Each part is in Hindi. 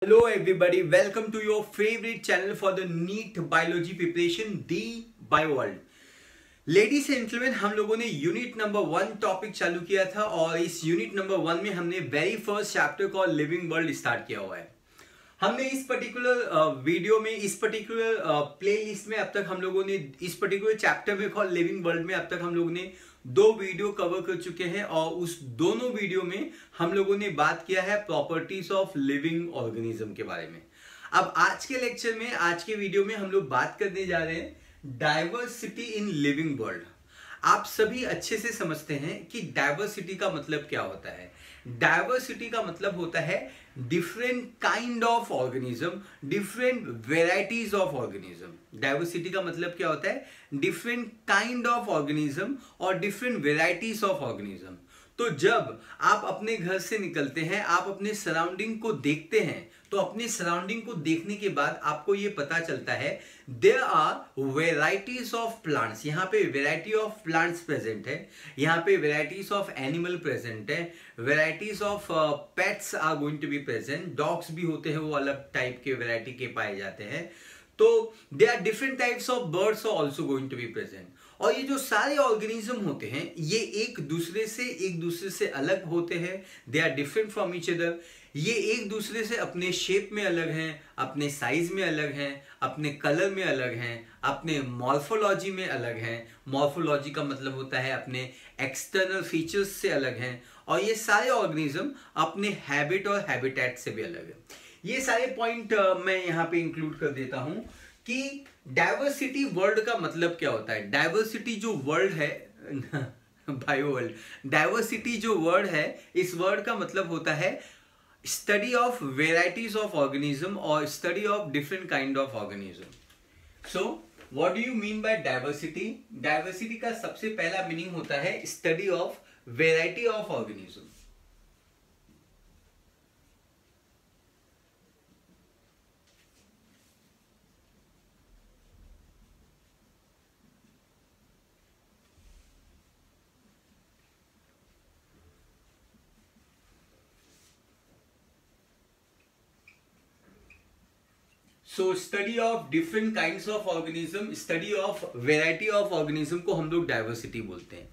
Hello everybody, welcome to your favorite channel for the NEET Biology Preparation, the BioWorld। Ladies and gentleman, हम लोगों ने यूनिट नंबर 1 टॉपिक चालू किया था और इस यूनिट नंबर 1 में हमने very first chapter call living world start किया हुआ है। हमने इस पर्टिकुलर वीडियो में, इस पर्टिकुलर प्लेलिस्ट में अब तक हम लोगों ने इस पर्टिकुलर चैप्टर में कॉल लिविंग वर्ल्ड में अब तक हम लोगों ने 2 वीडियो कवर कर चुके हैं और उस दोनों वीडियो में हम लोगों ने बात किया है प्रॉपर्टीज ऑफ लिविंग ऑर्गेनिज्म के बारे में। अब आज के लेक्चर में, आज के वीडियो में हम लोग बात करने जा रहे हैं डाइवर्सिटी इन लिविंग वर्ल्ड। आप सभी अच्छे से समझते हैं कि डाइवर्सिटी का मतलब क्या होता है। डाइवर्सिटी का मतलब होता है different kind of organism, different varieties of organism. Diversity का मतलब क्या होता है? डिफरेंट काइंड ऑफ ऑर्गेनिज्म और डिफरेंट वेराइटीज ऑफ ऑर्गेनिज्म। तो जब आप अपने घर से निकलते हैं, आप अपने सराउंडिंग को देखते हैं, तो अपने सराउंडिंग को देखने के बाद आपको ये पता चलता है there are varieties of plants. यहाँ पे वेराइटी ऑफ प्लांट्स प्रेजेंट है, यहाँ पे वेराइटीज ऑफ एनिमल प्रेजेंट है, varieties of pets are going to be present. Dogs भी होते हैं, वो अलग टाइप के वेराइटी के पाए जाते हैं। तो they are different types of birds are also going to be present. और ये जो सारे ऑर्गेनिज्म होते हैं ये एक दूसरे से अलग होते हैं। They are different from each other. ये एक दूसरे से अपने शेप में अलग हैं, अपने साइज में अलग हैं, अपने कलर में अलग हैं, अपने मॉर्फोलॉजी में अलग हैं। मॉर्फोलॉजी का मतलब होता है अपने एक्सटर्नल फीचर्स से अलग हैं। और ये सारे ऑर्गेनिज्म अपने हैबिट और हैबिटेट से भी अलग है। ये सारे पॉइंट मैं यहाँ पे इंक्लूड कर देता हूं कि डाइवर्सिटी वर्ल्ड का मतलब क्या होता है। डाइवर्सिटी जो वर्ल्ड है बायो वर्ल्ड, डाइवर्सिटी जो वर्ड है, इस वर्ड का मतलब होता है study of varieties of organism और study of different kind of organism. So what do you mean by diversity? Diversity का सबसे पहला मीनिंग होता है study of variety of organism. So study of different kinds of organism, study of variety of organism को हम लोग डाइवर्सिटी बोलते हैं।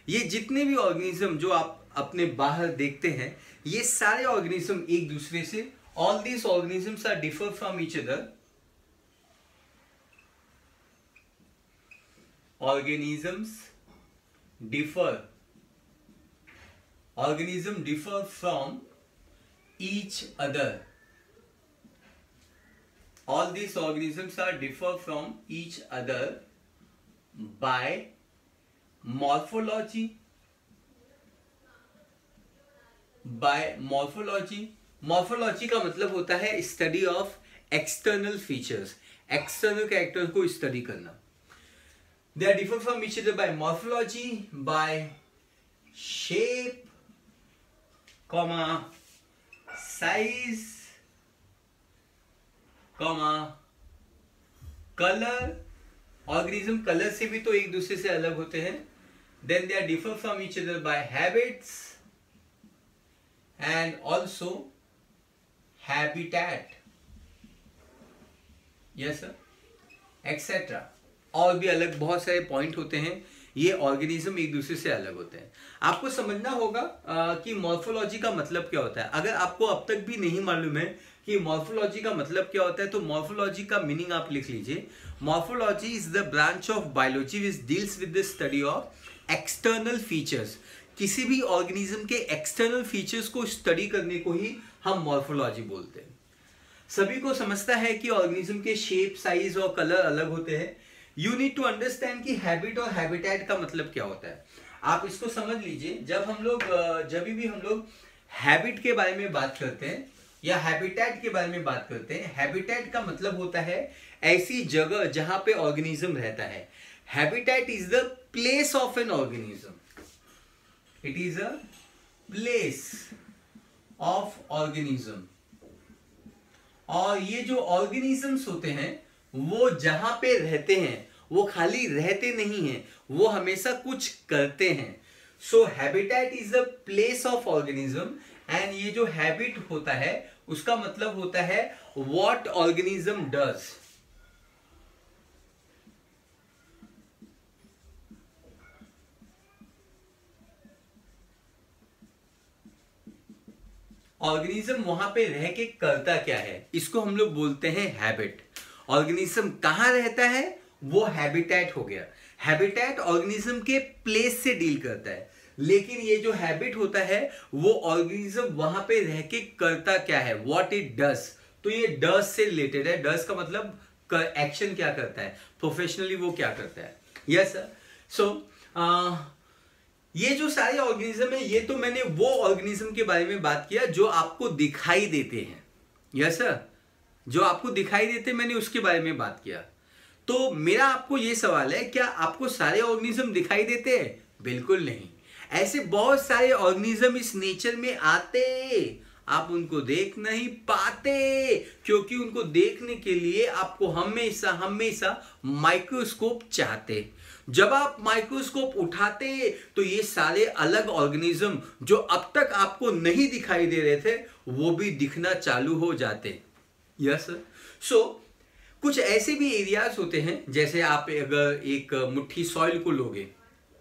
ये जितने भी ऑर्गेनिज्म जो आप अपने बाहर देखते हैं, ये सारे ऑर्गेनिज्म एक दूसरे से, all these organisms are differ from each other. Organism differ from each other. All these organisms are differ from each other by morphology. Morphology का मतलब होता है study of external features, external characters को स्टडी करना। They are differ from each other by morphology, by shape, size, colour. Organism colour से भी तो एक दूसरे से अलग होते हैं। Then they are differ from each other by habits and also habitat, yes sir, etcetera. और भी अलग बहुत सारे पॉइंट होते हैं। ये ऑर्गेनिज्म एक दूसरे से अलग होते हैं। आपको समझना होगा कि मॉर्फोलॉजी का मतलब क्या होता है। अगर आपको अब तक भी नहीं मालूम है कि मॉर्फोलॉजी का मतलब क्या होता है, तो मॉर्फोलॉजी का मीनिंग आप लिख लीजिए। Morphology is the branch of biology which deals with the study of external features. किसी भी ऑर्गेनिज्म के एक्सटर्नल फीचर्स को स्टडी करने को ही हम मॉर्फोलॉजी बोलते हैं। सभी को समझता है कि ऑर्गेनिज्म के शेप, साइज और कलर अलग होते हैं। यू नीड टू अंडरस्टैंड कि हैबिट और हैबिटेट का मतलब क्या होता है। आप इसको समझ लीजिए। जब भी हम लोग हैबिट के बारे में बात करते हैं या हैबिटेट के बारे में बात करते हैं, हैबिटेट का मतलब होता है ऐसी जगह जहां पे ऑर्गेनिज्म रहता है। Habitat is the place of an organism, it is a place of organism. और ये जो ऑर्गेनिजम्स होते हैं वो जहां पे रहते हैं वो खाली रहते नहीं हैं, वो हमेशा कुछ करते हैं। So habitat is the place of organism and ये जो हैबिट होता है उसका मतलब होता है व्हाट ऑर्गेनिज्म डज। ऑर्गेनिज्म वहां पे रह के करता क्या है, इसको हम लोग बोलते हैं हैबिट। ऑर्गेनिज्म कहां रहता है, वो हैबिटेट हो गया। हैबिटेट ऑर्गेनिज्म के प्लेस से डील करता है, लेकिन ये जो हैबिट होता है वो ऑर्गेनिज्म वहां पे रह के करता क्या है, व्हाट इट डज। तो ये डज से रिलेटेड है। डज का मतलब एक्शन क्या करता है, प्रोफेशनली वो क्या करता है। Yes sir. सो ये जो सारे ऑर्गेनिज्म है, ये तो मैंने वो ऑर्गेनिज्म के बारे में बात किया जो आपको दिखाई देते हैं। यस सर, जो आपको दिखाई देते मैंने उसके बारे में बात किया। तो मेरा आपको ये सवाल है, क्या आपको सारे ऑर्गेनिज्म दिखाई देते हैं? बिल्कुल नहीं। ऐसे बहुत सारे ऑर्गेनिज्म इस नेचर में आते, आप उनको देख नहीं पाते, क्योंकि उनको देखने के लिए आपको हमेशा हमेशा माइक्रोस्कोप चाहते। जब आप माइक्रोस्कोप उठाते तो ये सारे अलग ऑर्गेनिज्म जो अब तक आपको नहीं दिखाई दे रहे थे वो भी दिखना चालू हो जाते। Yes sir. सो कुछ ऐसे भी एरियाज होते हैं, जैसे आप अगर एक मुट्ठी सॉइल को लोगे,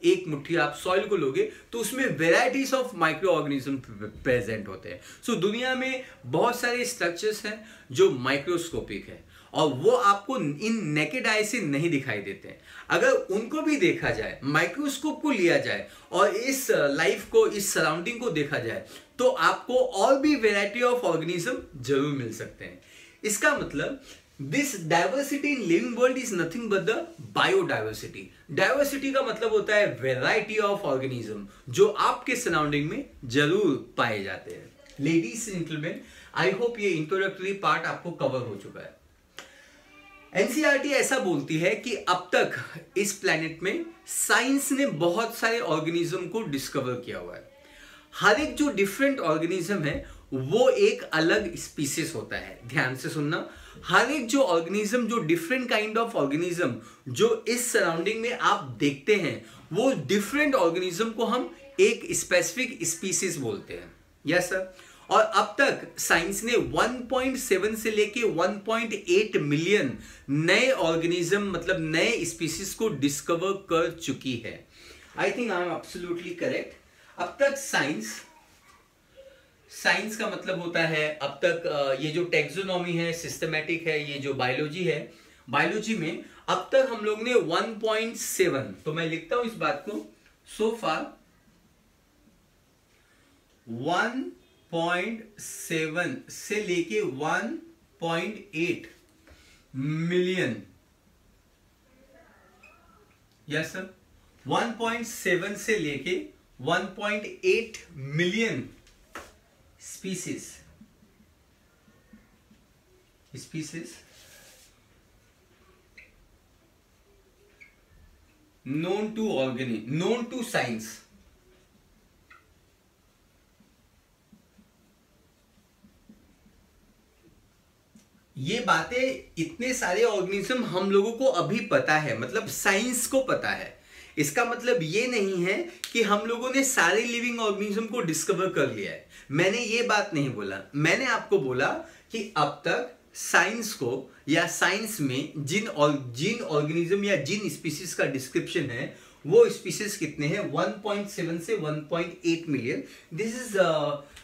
एक मुट्ठी आप सॉइल को लोगे तो उसमें varieties of micro organism present होते हैं। सो दुनिया में बहुत सारे स्ट्रक्चर्स हैं जो माइक्रोस्कोपिक है और वो आपको इन नेकेड आई से नहीं दिखाई देते हैं। अगर उनको भी देखा जाए, माइक्रोस्कोप को लिया जाए और इस लाइफ को, इस सराउंडिंग को देखा जाए, तो आपको और भी वेराइटी ऑफ ऑर्गेनिज्म जरूर मिल सकते हैं। इसका मतलब this diversity in living world is nothing but the biodiversity. Diversity का मतलब होता है वेराइटी ऑफ ऑर्गेनिज्म जो आपके सराउंडिंग में जरूर पाए जाते हैं। Ladies and gentleman, I hope ये इंट्रोडक्टरी पार्ट आपको कवर हो चुका है। एनसीईआरटी ऐसा बोलती है कि अब तक इस प्लेनेट में साइंस ने बहुत सारे ऑर्गेनिज्म को डिस्कवर किया हुआ है। हर एक जो डिफरेंट ऑर्गेनिज्म है वो एक अलग स्पीसीज होता है। ध्यान से सुनना, हर एक जो ऑर्गेनिज्म, जो डिफरेंट काइंड ऑफ ऑर्गेनिज्म जो इस सराउंडिंग में आप देखते हैं, वो डिफरेंट ऑर्गेनिज्म को हम एक स्पेसिफिक स्पीसीज बोलते हैं। Yes sir. और अब तक साइंस ने 1.7 से लेके 1.8 मिलियन नए ऑर्गेनिज्म, मतलब नए स्पीसीज को डिस्कवर कर चुकी है। I think I am absolutely correct. अब तक साइंस का मतलब होता है, अब तक ये जो टेक्सोनॉमी है, सिस्टमैटिक है, ये जो बायोलॉजी है, बायोलॉजी में अब तक हम लोग ने 1.7, तो मैं लिखता हूं इस बात को, सो फार 1.7 से लेके 1.8 मिलियन, यस सर, 1.7 से लेके 1.8 million species known to science। ये बातें, इतने सारे ऑर्गेनिज्म हम लोगों को अभी पता है, मतलब साइंस को पता है। इसका मतलब ये नहीं है कि हम लोगों ने सारे लिविंग ऑर्गेनिज्म को डिस्कवर कर लिया है। मैंने ये बात नहीं बोला। मैंने आपको बोला कि अब तक साइंस को, या साइंस में जिन ऑर्गेनिज्म या जिन स्पीसीज का डिस्क्रिप्शन है, वो स्पीसीज कितने हैं, 1.7 से 1.8 million. This is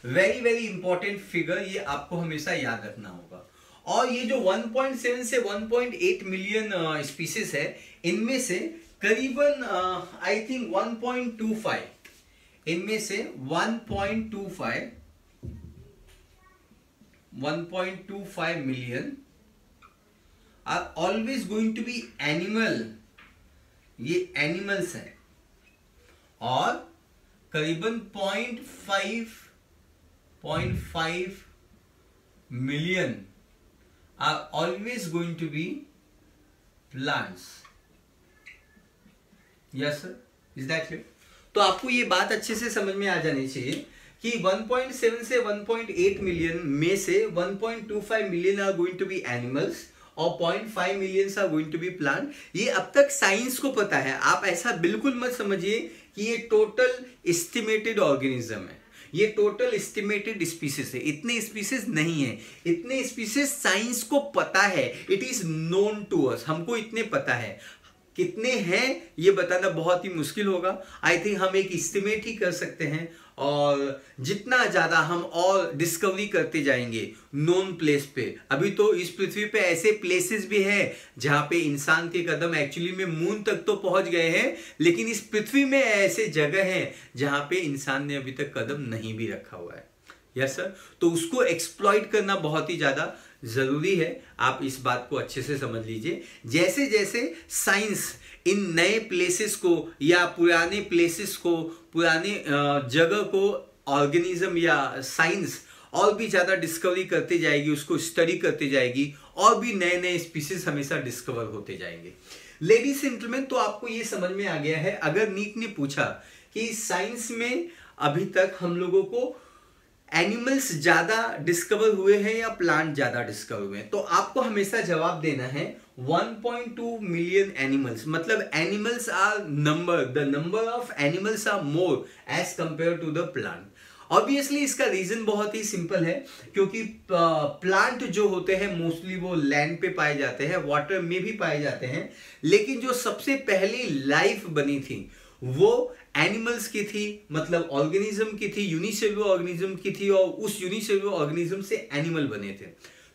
very very important figure, ये आपको हमेशा याद रखना होगा। और ये जो 1.7 से 1.8 मिलियन स्पीसीज है, इनमें से करीबन आई थिंक 1.25, इनमें से 1.25 million are always going to be animal, ये एनिमल्स हैं। और करीबन 0.5 million are always going to be plants. Yes sir, is that clear? तो आपको ये बात अच्छे से समझ में आ जानी चाहिए कि 1.7 से 1.8 मिलियन में से 1.25 million are going to be animals और 0.5 million are going to be plant. ये अब तक साइंस को पता है। आप ऐसा बिल्कुल मत समझिए कि ये टोटल एस्टिमेटेड ऑर्गेनिज्म है। ये टोटल एस्टिमेटेड स्पीसीज है, इतने स्पीसीज नहीं है, इतने स्पीसीज साइंस को पता है, it is known to us, हमको इतने पता है। कितने हैं ये बताना बहुत ही मुश्किल होगा। आई थिंक हम एक एस्टिमेट ही कर सकते हैं, और जितना ज्यादा हम और डिस्कवरी करते जाएंगे नोन प्लेस पे। अभी तो इस पृथ्वी पे ऐसे प्लेसेस भी हैं जहां पे इंसान के कदम एक्चुअली में मून तक तो पहुंच गए हैं, लेकिन इस पृथ्वी में ऐसे जगह हैं जहां पे इंसान ने अभी तक कदम नहीं भी रखा हुआ है। यस सर, तो उसको एक्सप्लॉइट करना बहुत ही ज्यादा जरूरी है। आप इस बात को अच्छे से समझ लीजिए। जैसे जैसे साइंस इन नए प्लेसेस को या पुराने प्लेसेस को, पुराने जगह को ऑर्गेनिज्म या साइंस और भी ज्यादा डिस्कवरी करते जाएगी, उसको स्टडी करते जाएगी, और भी नए नए स्पीसीज हमेशा डिस्कवर होते जाएंगे। लेडीज एंड जेंटलमैन, तो आपको ये समझ में आ गया है, अगर नीट ने पूछा कि साइंस में अभी तक हम लोगों को एनिमल्स ज्यादा डिस्कवर हुए हैं या प्लांट ज्यादा डिस्कवर हुए हैं, तो आपको हमेशा जवाब देना है 1.2 मिलियन एनिमल्स, मतलब animals are number, the number of animals are more as compare to the plant. Obviously इसका रीजन बहुत ही सिंपल है, क्योंकि प्लांट जो होते हैं मोस्टली वो लैंड पे पाए जाते हैं, वाटर में भी पाए जाते हैं, लेकिन जो सबसे पहली लाइफ बनी थी वो एनिमल्स की थी, मतलब ऑर्गेनिज्म की थी, यूनिसेलुलर ऑर्गेनिज्म की थी, और उस यूनिसेलुलर ऑर्गेनिज्म से एनिमल बने थे।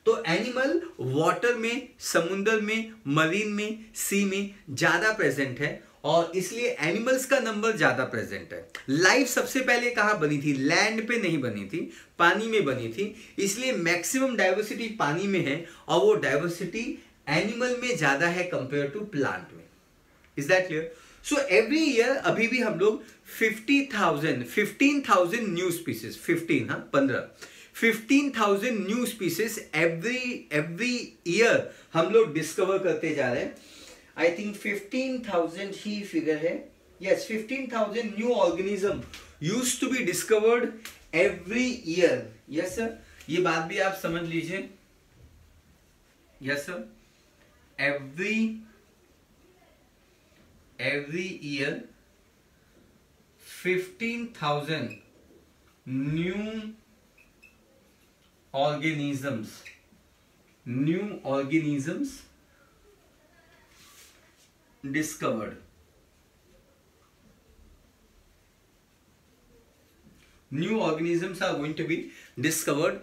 तो एनिमल वाटर में, समुद्र में, मरीन में, सी में ज्यादा प्रेजेंट है, और इसलिए एनिमल्स का नंबर ज्यादा प्रेजेंट है। लाइफ सबसे पहले कहां बनी थी? लैंड पे नहीं बनी थी, पानी में बनी थी, इसलिए मैक्सिमम डाइवर्सिटी पानी में है, और वो डाइवर्सिटी एनिमल में ज्यादा है कंपेयर टू प्लांट में। Is that clear? So every year अभी भी हम लोग 15,000 new species, 15,000 new species every year हम लोग डिस्कवर करते जा रहे हैं। आई थिंक 15,000 ही फिगर है। Yes, 15,000 new organism used to be discovered every year. Yes sir, ये बात भी आप समझ लीजिए। Yes sir, every year 15,000 new organisms discovered, new organisms are going to be discovered।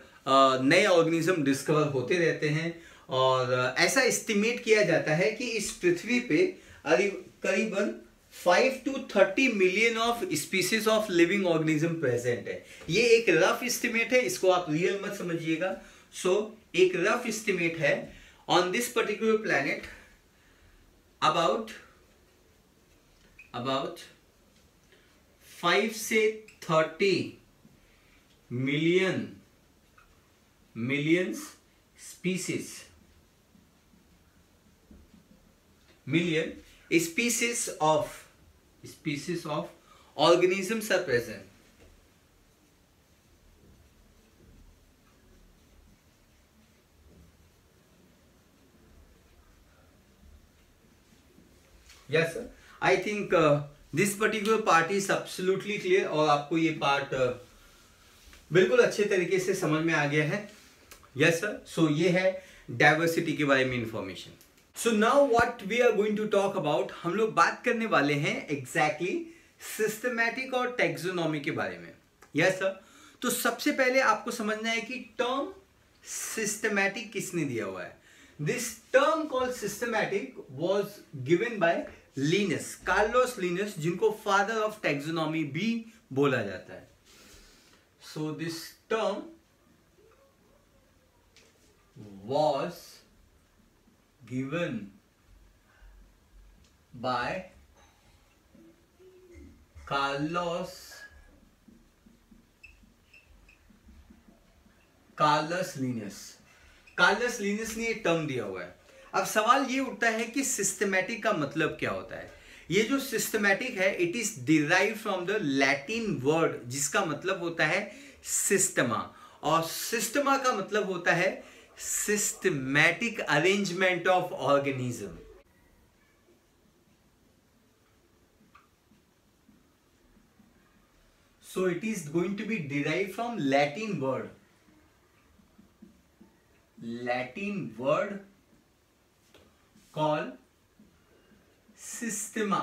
नए ऑर्गेनिज्म डिस्कवर होते रहते हैं, और ऐसा एस्टिमेट किया जाता है कि इस पृथ्वी पे करीबन 5 to 30 million of species of living organism present है। ये एक रफ एस्टिमेट है, इसको आप रियल मत समझिएगा। सो एक रफ एस्टिमेट है on this particular planet about 5 से 30 million species of organisms are present। Yes sir, I think this particular part is absolutely clear, और आपको ये पार्ट बिल्कुल अच्छे तरीके से समझ में आ गया है। यस सर, सो ये है डाइवर्सिटी के बारे में information. So now what we are going to talk about, हम लोग बात करने वाले हैं एग्जैक्टली सिस्टमैटिक और टैक्सोनॉमी के बारे में। यस सर, तो सबसे पहले आपको समझना है कि टर्म सिस्टमैटिक किसने दिया हुआ है। This term called systematic was given by Linnaeus, Carlos Linnaeus, जिनको फादर ऑफ टैक्सोनॉमी भी बोला जाता है। So this term was given by Carlos Linnaeus। Carlos Linnaeus ने ये टर्म दिया हुआ है। अब सवाल ये उठता है कि सिस्टमैटिक का मतलब क्या होता है। ये जो सिस्टमैटिक है, it is derive from the Latin word जिसका मतलब होता है सिस्टमा, और सिस्टमा का मतलब होता है systematic arrangement of organism. So it is going to be derived from Latin word called Systema.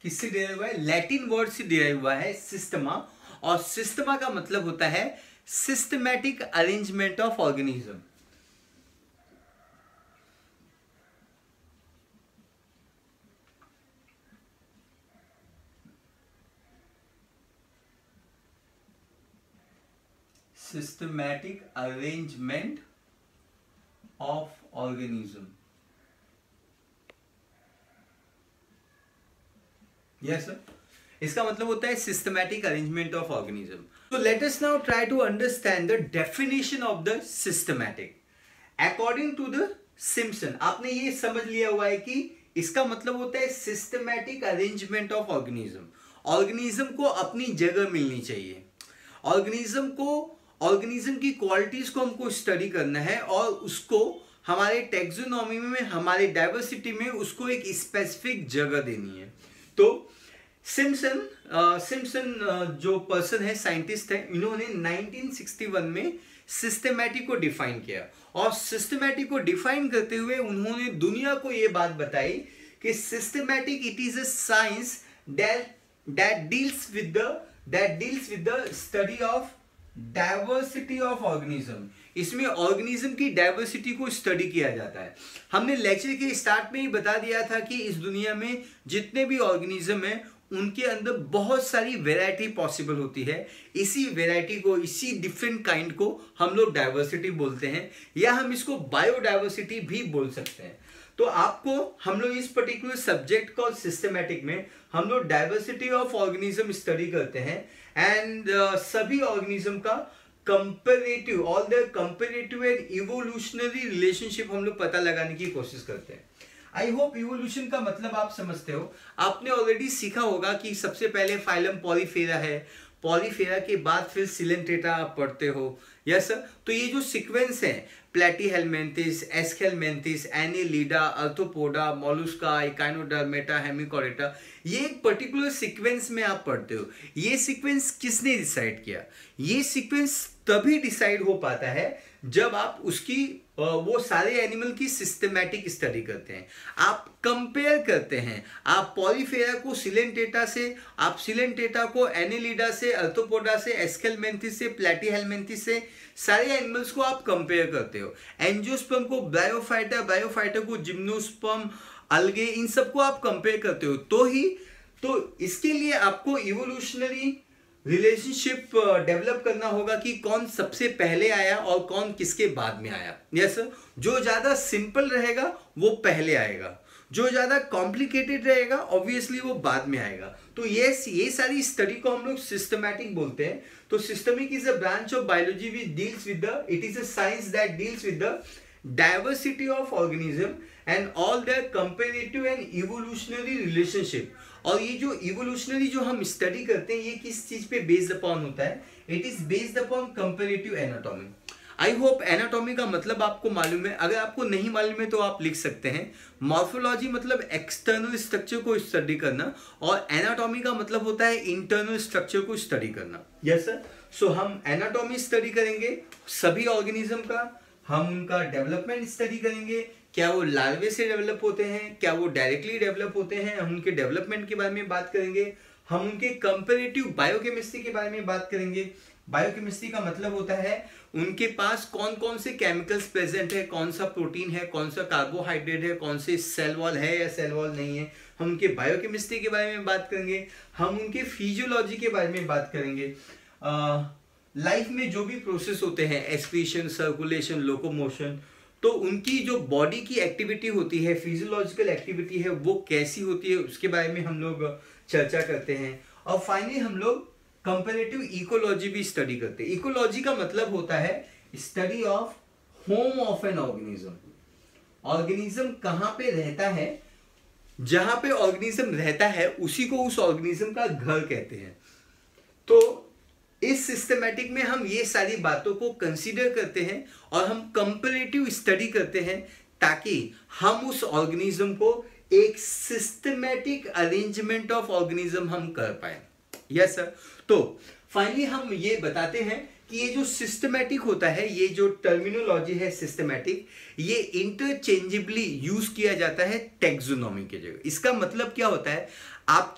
किससे डिराइव हुआ है? लैटिन वर्ड से डिराइव हुआ है सिस्टमा, और सिस्टमा का मतलब होता है systematic arrangement of organism. Systematic arrangement of organism. Yes sir, इसका मतलब होता है सिस्टमैटिक अरेंजमेंट ऑफ ऑर्गेनिज्म। तो let us now try to understand the definition of the systematic according to the Simpson. आपने ये समझ लिया हुआ है कि इसका मतलब होता है systematic arrangement of organism. Organism को अपनी जगह मिलनी चाहिए, ऑर्गेनिज्म की क्वालिटीज को हमको स्टडी करना है, और उसको हमारे टैक्सोनॉमी में, हमारे डाइवर्सिटी में उसको एक स्पेसिफिक जगह देनी है। तो सिम्पसन जो पर्सन है, साइंटिस्ट है, इन्होंने 1961 में सिस्टमैटिक को डिफाइन किया, और सिस्टमैटिक को डिफाइन करते हुए उन्होंने दुनिया को यह बात बताई कि systematic it is a science that deals with the study of diversity of organism. इसमें ऑर्गेनिज्म की डाइवर्सिटी को स्टडी किया जाता है। हमने लेक्चर के स्टार्ट में ही बता दिया था कि इस दुनिया में जितने भी ऑर्गेनिज्म हैं उनके अंदर बहुत सारी वैरायटी पॉसिबल होती है। इसी वैरायटी को, इसी डिफरेंट काइंड को हम लोग डाइवर्सिटी बोलते हैं, या हम इसको बायोडाइवर्सिटी भी बोल सकते हैं। तो आपको हम लोग इस पर्टिकुलर सब्जेक्ट को सिस्टमैटिक में हम लोग डाइवर्सिटी ऑफ ऑर्गेनिज्म स्टडी करते हैं, एंड सभी ऑर्गेनिज्म का comparative, all the comparative and evolutionary relationship हम लोग पता लगाने की कोशिश करते हैं। आई होप इवोल्यूशन का मतलब आप समझते हो। आपने ऑलरेडी सीखा होगा कि सबसे पहले फाइलम पॉलीफेरा है, पॉलीफेरा के बाद फिर सिलेंट्रेटा आप पढ़ते हो। यस सर, तो ये जो सीक्वेंस है, प्लेटीहेलमिन्थिस, एस्केलमिन्थिस, एनेलिडा, आर्थ्रोपोडा, मोलुस्का, इकाइनोडर्मेटा, हेमिकोरेटा, ये एक पर्टिकुलर सीक्वेंस में आप पढ़ते हो। ये सीक्वेंस किसने डिसाइड किया? ये सीक्वेंस तभी डिसाइड हो पाता है जब आप उसकी वो सारे एनिमल की सिस्टमैटिक स्टडी करते हैं, आप कंपेयर करते हैं। आप पॉलीफेरा को सिलेंट्रेटा से, आप सिलेंट्रेटा को एनेलिडा से, आर्थ्रोपोडा से, एस्केलमिन्थिस से, प्लेटीहेलमिन्थिस से, सारे एनिमल्स को आप कंपेयर करते हो। एंजियोस्पर्म को ब्रायोफाइटा, ब्रायोफाइटा को जिम्नोस्पर्म, अलगे, इन सबको आप कंपेयर करते हो। तो इसके लिए आपको इवोल्यूशनरी रिलेशनशिप डेवलप करना होगा कि कौन सबसे पहले आया और कौन किसके बाद में आया। यस सर, जो ज्यादा सिंपल रहेगा वो पहले आएगा, जो ज्यादा कॉम्प्लिकेटेड रहेगा ऑब्वियसली वो बाद में आएगा। तो ये सारी स्टडी को हम लोग सिस्टमैटिक बोलते हैं। तो systemic is a branch of biology which deals with the, it is a science that deals with the diversity of organism and all the comparative and evolutionary relationship. और ये जो इवोल्यूशनरी जो हम स्टडी करते हैं, ये किस चीज पे बेस्ड अपॉन होता है? It is based upon comparative anatomy. I hope anatomy का मतलब आपको मालूम है। अगर आपको नहीं मालूम है तो आप लिख सकते हैं। मॉर्फोलॉजी मतलब एक्सटर्नल स्ट्रक्चर को स्टडी करना, और एनाटॉमी का मतलब होता है इंटरनल स्ट्रक्चर को स्टडी करना। यस सर, सो हम एनाटॉमी स्टडी करेंगे सभी ऑर्गेनिज्म का, हम उनका डेवलपमेंट स्टडी करेंगे, क्या वो लार्वे से डेवलप होते हैं, क्या वो डायरेक्टली डेवलप होते हैं, हम उनके डेवलपमेंट के बारे में बात करेंगे, हम उनके कंपैरेटिव बायोकेमिस्ट्री के बारे में बात करेंगे। बायोकेमिस्ट्री का मतलब होता है उनके पास कौन कौन से केमिकल्स प्रेजेंट है, कौन सा प्रोटीन है, कौन सा कार्बोहाइड्रेट है, कौन से सेल वॉल है या सेल वॉल नहीं है। हम उनके बायोकेमिस्ट्री के बारे में बात करेंगे, हम उनके फिजियोलॉजी के बारे में बात करेंगे। लाइफ में जो भी प्रोसेस होते हैं, एक्सक्रीशन, सर्कुलेशन, लोकोमोशन, तो उनकी जो बॉडी की एक्टिविटी होती है, फिजियोलॉजिकल एक्टिविटी है, वो कैसी होती है उसके बारे में हम लोग चर्चा करते हैं। और फाइनली हम लोग कंपैरेटिव इकोलॉजी भी स्टडी करते हैं। इकोलॉजी का मतलब होता है study of home of an organism. Organism कहां पे रहता है, जहां पे ऑर्गेनिज्म रहता है उसी को उस ऑर्गेनिज्म का घर कहते हैं। तो इस सिस्टमैटिक में हम ये सारी बातों को कंसीडर करते हैं और हम कंपैरेटिव स्टडी करते हैं, ताकि हम उस ऑर्गेनिज्म को एक सिस्टमैटिक अरेंजमेंट ऑफ ऑर्गेनिज्म हम कर पाए। Yes sir. तो फाइनली हम ये बताते हैं कि ये जो सिस्टमैटिक होता है, ये जो टर्मिनोलॉजी है सिस्टमैटिक, ये इंटरचेंजेबली यूज किया जाता है टैक्सोनॉमी के जगह। इसका मतलब क्या होता है, आप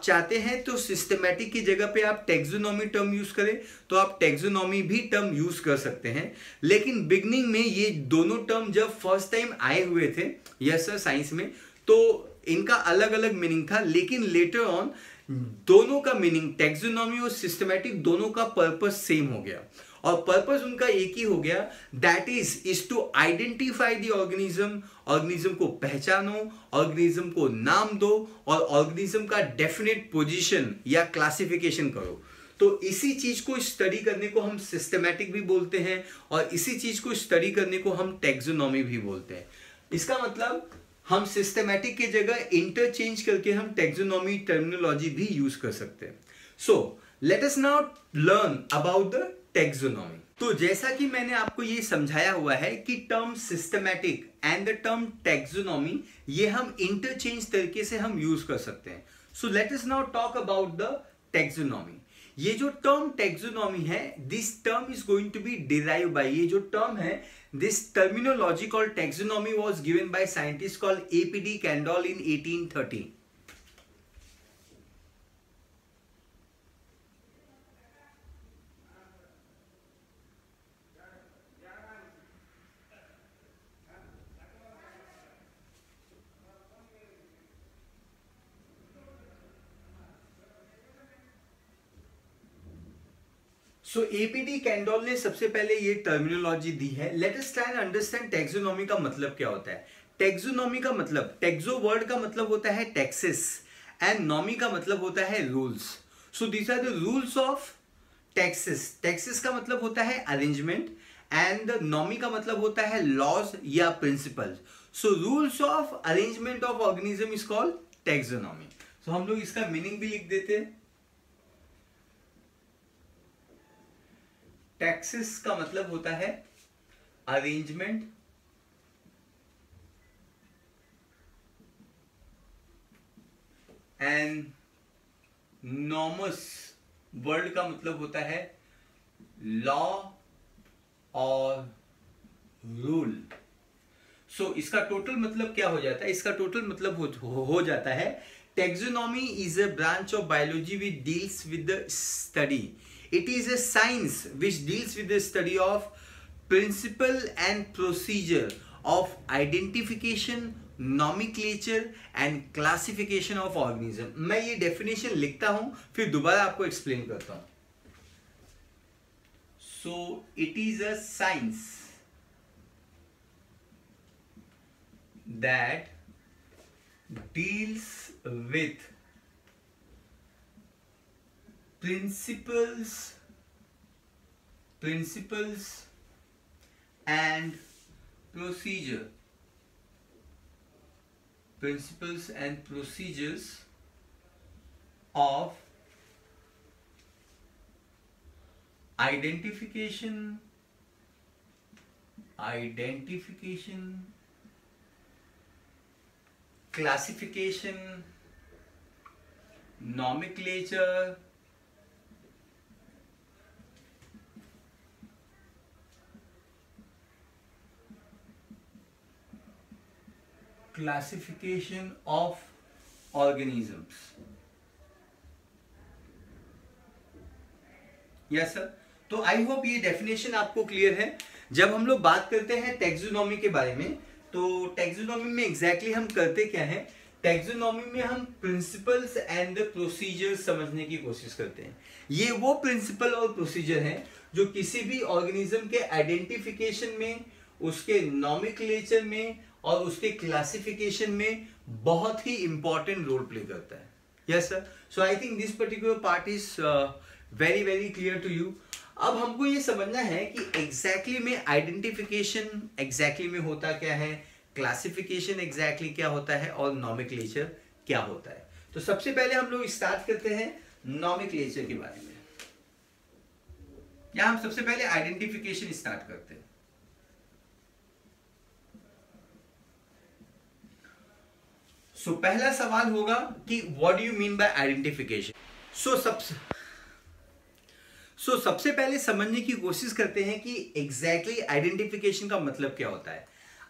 चाहते हैं तो सिस्टमैटिक की जगह पे आप टैक्सोनॉमी टर्म यूज करें तो आप टैक्सोनॉमी भी टर्म यूज कर सकते हैं। लेकिन बिगनिंग में ये दोनों टर्म जब फर्स्ट टाइम आए हुए थे, यस सर, साइंस में, तो इनका अलग अलग मीनिंग था। लेकिन लेटर ऑन दोनों का मीनिंग, टैक्सोनॉमी और सिस्टमैटिक, दोनों का पर्पस सेम हो गया और पर्पस उनका एक ही हो गया, that is to identify the organism. Organism को पहचानो, ऑर्गेनिज्म को नाम दो और ऑर्गेनिज्म का डेफिनेट पोजीशन या क्लासिफिकेशन करो। तो इसी चीज को स्टडी करने को हम सिस्टमैटिक भी बोलते हैं और इसी चीज को स्टडी करने को हम टैक्सोनॉमी भी बोलते हैं। इसका मतलब हम सिस्टमैटिक की जगह इंटरचेंज करके हम टैक्सोनॉमी टर्मिनोलॉजी भी यूज कर सकते हैं। So let us now learn about the taxonomy. तो जैसा कि मैंने आपको ये समझाया हुआ है कि term systematic and the term taxonomy, ये हम इंटरचेंज तरीके से हम यूज कर सकते हैं। So let us now talk about the taxonomy. ये जो टर्म टैक्सोनॉमी है, this term is going to be derive by, ये जो टर्म है, this terminology called taxonomy was given by scientist called A.P.D. Kendall in 1830. So APD Candolle ने सबसे पहले ये टर्मिनोलॉजी दी है। Let us try and understand taxonomy का मतलब क्या होता है। टैक्सोनॉमी का मतलब, टैक्सो वर्ड का मतलब होता है टैक्सेस एंड नॉमी का मतलब होता है rules. So these are the rules of taxes. Taxes का मतलब होता है अरेंजमेंट एंड नॉमी का मतलब होता है लॉज या principles. So rules of arrangement of organism is called taxonomy. So हम लोग इसका मीनिंग भी लिख देते हैं। टैक्सेस का मतलब होता है अरेंजमेंट एंड नॉर्मस वर्ड का मतलब होता है लॉ और रूल। सो इसका टोटल मतलब क्या हो जाता है, इसका टोटल मतलब हो जाता है taxonomy is a branch of biology which deals with the study. It is a science which deals with the study of principle and procedure of identification, nomenclature and classification of organism. मैं ये definition लिखता हूँ फिर दोबारा आपको explain करता हूँ। So it is a science that deals with principles and procedure, principles and procedures of identification, classification, nomenclature, classification of organisms. Yes sir. तो आई होप ये डेफिनेशन आपको क्लियर है। जब हम लोग बात करते हैं टैक्सोनॉमी के बारे में, तो टैक्सोनॉमी में एग्जैक्टली हम करते क्या है, टैक्सोनॉमी में हम प्रिंसिपल्स एंड द प्रोसीजर्स समझने की कोशिश करते हैं। ये वो प्रिंसिपल और प्रोसीजर हैं जो किसी भी ऑर्गेनिज्म के आइडेंटिफिकेशन में, उसके नॉमेनक्लेचर में और उसके क्लासिफिकेशन में बहुत ही इंपॉर्टेंट रोल प्ले करता है। Yes sir. So I think this particular part is very very clear to you. अब हमको ये समझना है कि एग्जैक्टली में आइडेंटिफिकेशन एग्जैक्टली में होता क्या है, क्लासिफिकेशन एग्जैक्टली क्या होता है और नॉमेनक्लेचर क्या होता है। तो सबसे पहले हम लोग स्टार्ट करते हैं नॉमेनक्लेचर के बारे में, या हम सबसे पहले आइडेंटिफिकेशन स्टार्ट करते हैं। सो पहला सवाल होगा कि what do you mean bye identification. सबसे पहले समझने की कोशिश करते हैं कि एग्जैक्टली आइडेंटिफिकेशन का मतलब क्या होता है।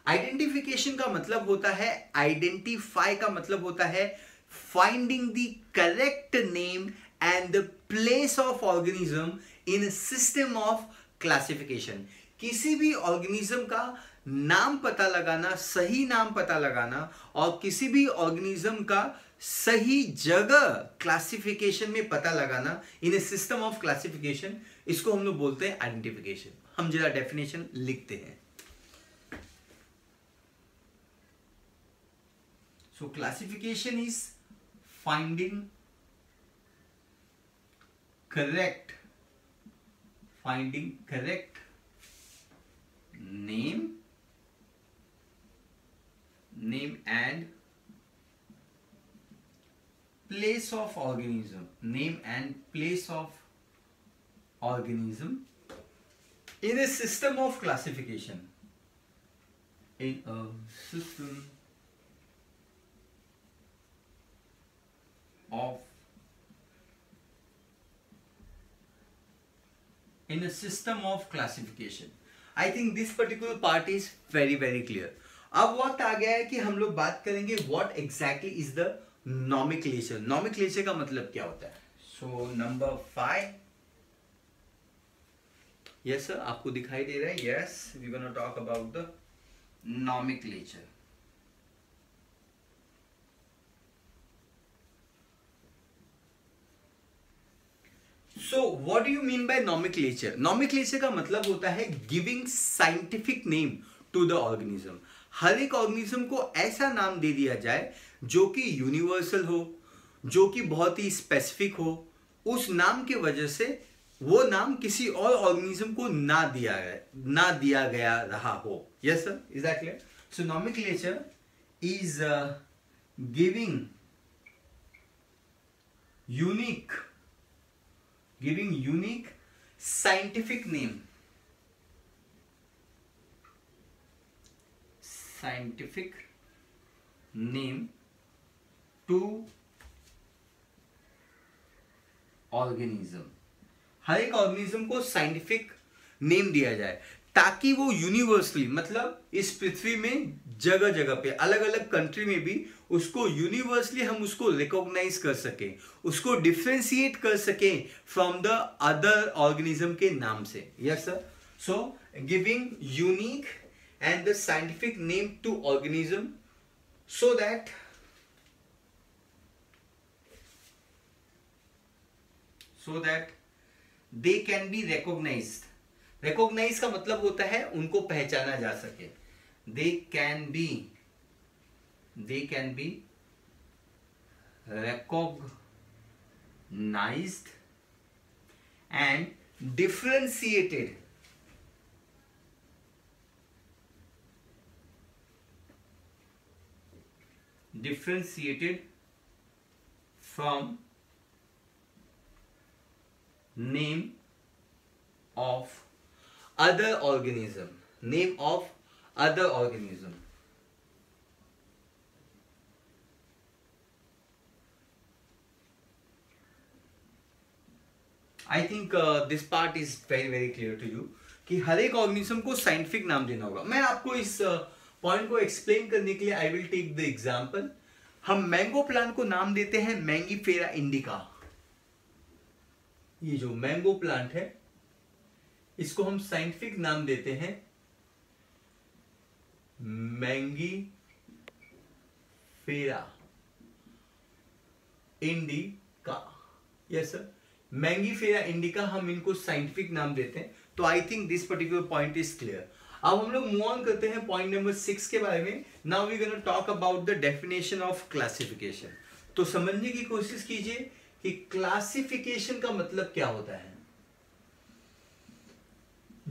आइडेंटिफिकेशन का मतलब होता है, आइडेंटिफाई का मतलब होता है finding the correct name and the place of organism in system of classification. किसी भी ऑर्गेनिज्म का नाम पता लगाना, सही नाम पता लगाना और किसी भी ऑर्गेनिज्म का सही जगह क्लासिफिकेशन में पता लगाना इन ए सिस्टम ऑफ क्लासिफिकेशन, इसको हम लोग बोलते हैं आइडेंटिफिकेशन। हम जरा डेफिनेशन लिखते हैं। सो classification is finding correct name and place of organism, in a system of classification, in a system of classification. I think this particular part is very very clear. अब वक्त आ गया है कि हम लोग बात करेंगे what exactly is the nomenclature. nomenclature का मतलब क्या होता है? So number 5. Yes sir, आपको दिखाई दे रहा है? Yes, we're gonna talk about the nomenclature. So what do you mean by nomenclature? Nomenclature का मतलब होता है giving scientific name to the organism. हर एक ऑर्गेनिज्म को ऐसा नाम दे दिया जाए जो कि यूनिवर्सल हो, जो कि बहुत ही स्पेसिफिक हो, उस नाम के वजह से वो नाम किसी और ऑर्गेनिज्म को ना दिया गया रहा हो. Yes sir, is that clear? So nomenclature is giving unique scientific name to organism. हर एक ऑर्गेनिज्म को साइंटिफिक नेम दिया जाए ताकि वो यूनिवर्सली, मतलब इस पृथ्वी में जगह जगह पे अलग अलग कंट्री में भी उसको यूनिवर्सली हम उसको रिकॉग्नाइज कर सके, उसको डिफरेंशिएट कर सके फ्रॉम द अदर ऑर्गेनिज्म के नाम से. Yes sir. So giving unique and the scientific name to organism so that they can be recognized. recognize का मतलब होता है उनको पहचाना जा सके. they can be recognized and differentiated from name of other organism. I think this part is very very clear to you कि हर एक ऑर्गेनिज्म को साइंटिफिक नाम देना होगा. मैं आपको इस पॉइंट को एक्सप्लेन करने के लिए I will take the example. हम मैंगो प्लांट को नाम देते हैं मैंगीफेरा इंडिका. ये जो मैंगो प्लांट है इसको हम साइंटिफिक नाम देते हैं Mangifera indica. Yes sir, Mangifera indica हम इनको साइंटिफिक नाम देते हैं. तो आई think this particular point is clear. अब हम लोग मूव ऑन करते हैं पॉइंट नंबर 6 के बारे में. Now we gonna talk about the definition of classification. तो समझने की कोशिश कीजिए कि क्लासिफिकेशन का मतलब क्या होता है.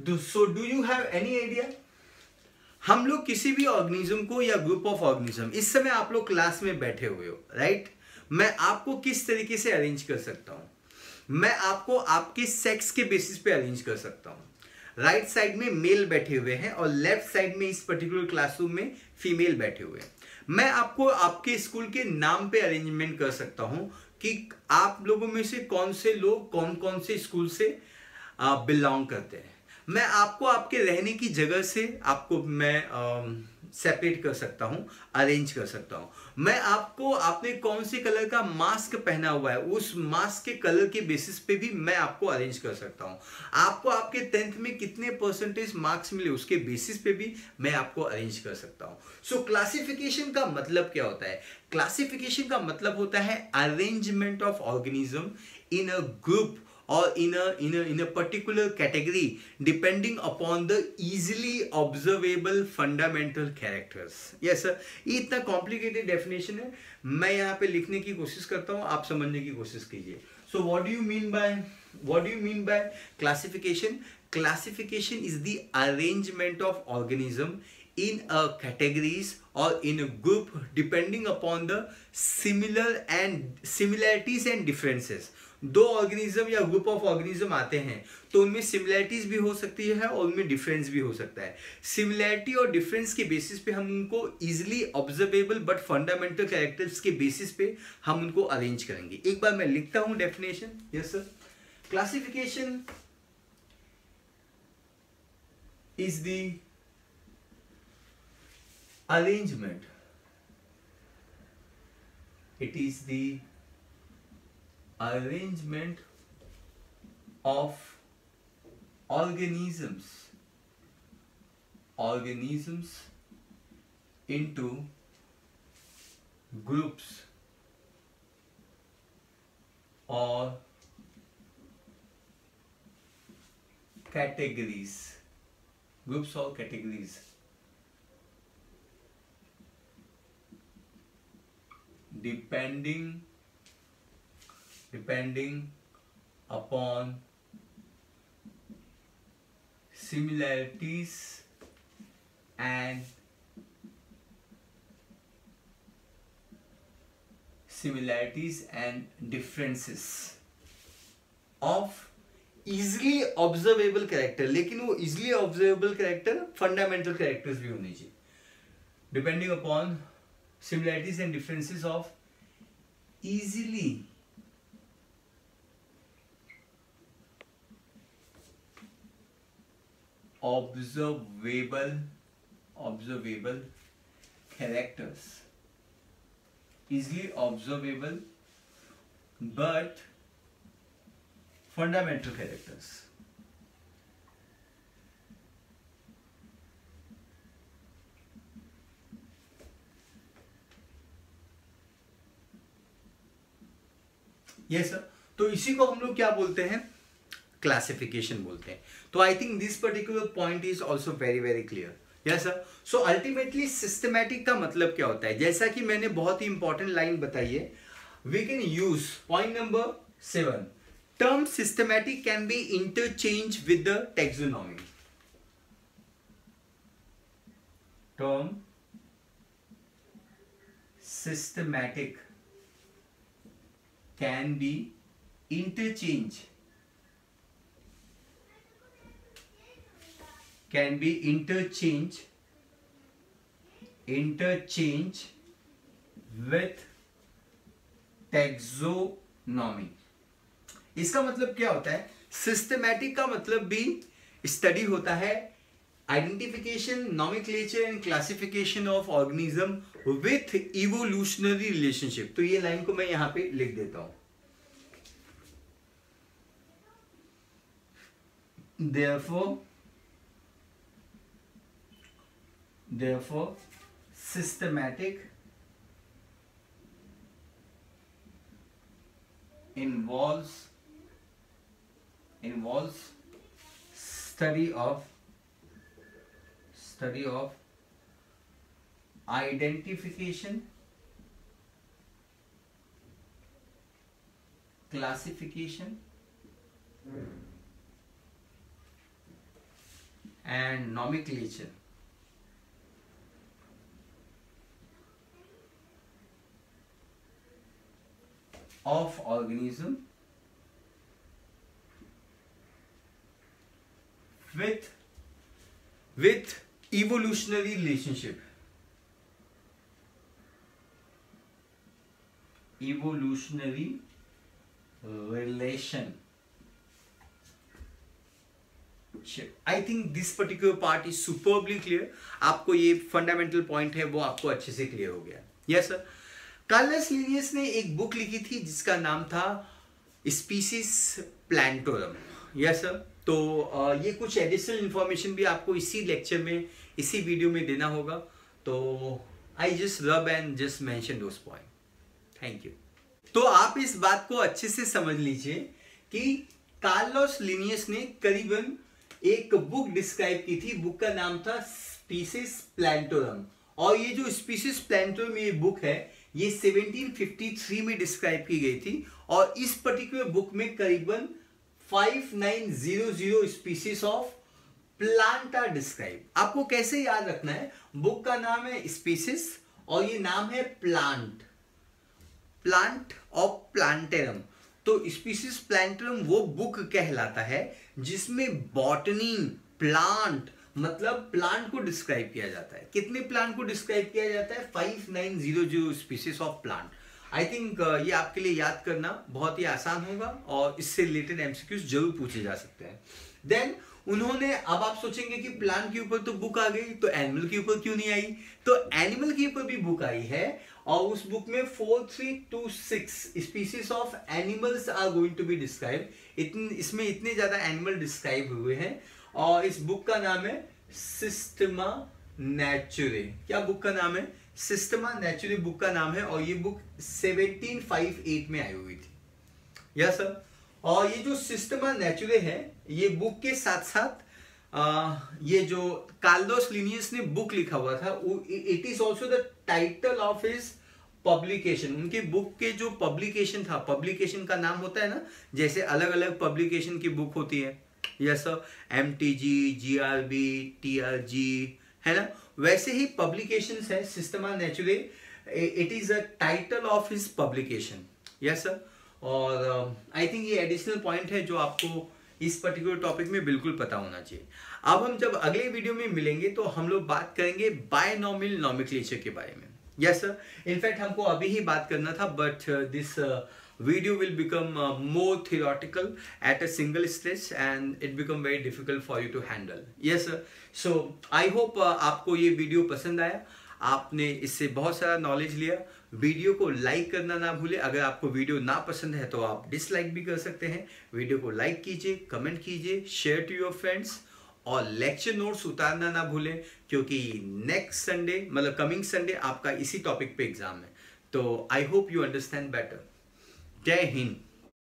So do you have any idea? हम लोग किसी भी ऑर्गेनिज्म को या ग्रुप ऑफ ऑर्गेनिज्म, इस समय आप लोग क्लास में बैठे हुए हो, राइट? मैं आपको किस तरीके से अरेंज कर सकता हूं? मैं आपको आपके सेक्स के बेसिस पे अरेंज कर सकता हूं. राइट साइड में मेल बैठे हुए हैं और लेफ्ट साइड में इस पर्टिकुलर क्लासरूम में फीमेल बैठे हुए हैं. मैं आपको आपके स्कूल के नाम पे अरेंजमेंट कर सकता हूं कि आप लोगों में से कौन से लोग कौन कौन से स्कूल से बिलोंग करते हैं। मैं आपको आपके रहने की जगह से आपको मैं सेपरेट कर सकता हूं, अरेंज कर सकता हूं। मैं आपको आपने कौन से कलर का मास्क पहना हुआ है उस मास्क के कलर के बेसिस पे भी मैं आपको अरेंज कर सकता हूं। आपको आपके 10th में कितने परसेंटेज मार्क्स मिले उसके बेसिस पे भी मैं आपको अरेंज कर सकता हूं। सो क्लासिफिकेशन का मतलब क्या होता है? क्लासिफिकेशन का मतलब होता है arrangement of organism in a group or in a particular category depending upon the easily observable fundamental characters. Yes sir, ये इतना complicated definition है, मैं यहाँ पे लिखने की कोशिश करता हूँ, आप समझने की कोशिश कीजिए. So what do you mean by classification? Classification is the arrangement of organism in a categories or in a group depending upon the similarities and differences. दो ऑर्गेनिज्म या ग्रुप ऑफ ऑर्गेनिज्म आते हैं तो उनमें सिमिलैरिटीज भी हो सकती है और उनमें डिफरेंस भी हो सकता है। सिमिलैरिटी और डिफरेंस के बेसिस पे हम उनको easily observable but fundamental characters के बेसिस पे हम उनको अरेंज करेंगे। एक बार मैं लिखता हूं definition. Yes sir, classification is the arrangement, it is the arrangement of organisms into groups or categories, depending upon similarities and differences of easily observable character। लेकिन वो easily observable character fundamental characters भी होनी चाहिए। depending upon similarities and differences of easily observable characters, easily observable but fundamental characters। Yes sir, तो इसी को हम लोग क्या बोलते हैं? क्लासिफिकेशन बोलते हैं। तो आई think this particular point is also very very clear. Yes sir, so ultimately systematic का मतलब क्या होता है? जैसा कि मैंने बहुत ही इंपॉर्टेंट लाइन बताई है, we can use point number 7, term systematic can be interchange with the taxonomy. Term systematic can be interchanged with taxonomy। इसका मतलब क्या होता है? सिस्टमैटिक का मतलब भी स्टडी होता है identification, nomenclature and classification of organism with evolutionary relationship. तो ये लाइन को मैं यहां पे लिख देता हूं। therefore systematic involves study of identification, classification and nomenclature of organism with evolutionary relationship। evolutionary relation. I think this particular part is superbly clear. आपको ये फंडामेंटल पॉइंट है वो आपको अच्छे से क्लियर हो गया। Yes sir. कार्लस लिनियस ने एक बुक लिखी थी जिसका नाम था स्पीसीज प्लांटोरम। Yes sir. तो ये कुछ एडिशनल इंफॉर्मेशन भी आपको इसी लेक्चर में, इसी वीडियो में देना होगा। तो आई जस्ट रब and just mention those point. Thank you. तो आप इस बात को अच्छे से समझ लीजिए कि कार्लोस लिनियस ने करीबन एक बुक डिस्क्राइब की थी। बुक का नाम था स्पीसीज प्लांटोरम, और ये जो स्पीसीज प्लांटोरम ये बुक है ये 1753 में डिस्क्राइब की गई थी। और इस पर्टिकुलर बुक में करीबन 5900 species of plant are describe. आपको कैसे याद रखना है, बुक का नाम है स्पीसीज और ये नाम है प्लांट, प्लांट ऑफ प्लांटेरम। तो स्पीसीज प्लांटेरम वो बुक कहलाता है जिसमें बॉटनी, प्लांट मतलब प्लांट को डिस्क्राइब किया जाता है। कितने प्लांट को डिस्क्राइब किया जाता है? 5900 species of plant. I think ये आपके लिए याद करना बहुत ही आसान होगा और इससे रिलेटेड एमसीक्यूज जरूर पूछे जा सकते हैं। देन उन्होंने, अब आप सोचेंगे कि प्लांट के ऊपर तो बुक आ गई तो एनिमल के ऊपर क्यों नहीं आई? तो एनिमल के ऊपर भी बुक आई है और उस बुक में 4326 species of animals are going to be describe. इसमें इतने ज्यादा एनिमल डिस्क्राइब हुए हैं और इस बुक का नाम है सिस्टमा नेचुरे। क्या बुक का नाम है? सिस्टमा नेचुरे बुक का नाम है और ये बुक 1758 में आई हुई थी। Yes sir. और ये जो सिस्टमा नेचुरे है ये बुक के साथ साथ ये जो कार्लोस लिनियस ने बुक लिखा हुआ था it is also the title of his publication. उनके बुक के जो पब्लिकेशन था, पब्लिकेशन का नाम होता है ना, जैसे अलग अलग पब्लिकेशन की बुक होती है, yes sir, MTG, GRB, TRG, है ना, वैसे ही पब्लिकेशंस है Systema नेचुरे। It is a title of his publication. Yes sir. और आई थिंक ये एडिशनल पॉइंट है जो आपको इस पर्टिकुलर टॉपिक में बिल्कुल पता होना चाहिए। अब हम जब अगले वीडियो में मिलेंगे तो हम लोग बात करेंगे बायनॉमियल नॉमेनक्लेचर के बारे में। Yes sir. इनफैक्ट हमको अभी ही बात करना था but this video will become more theoretical at a single stretch and it become very difficult for you to handle. Yes sir. So I hope आपको ये वीडियो पसंद आया, आपने इससे बहुत सारा नॉलेज लिया। वीडियो को लाइक करना ना भूले। अगर आपको वीडियो ना पसंद है तो आप डिसलाइक भी कर सकते हैं। वीडियो को लाइक कीजिए, कमेंट कीजिए, शेयर टू योर फ्रेंड्स और लेक्चर नोट्स उतारना ना भूलें क्योंकि नेक्स्ट संडे मतलब कमिंग संडे आपका इसी टॉपिक पे एग्जाम है। तो I hope you understand better. जय हिंद।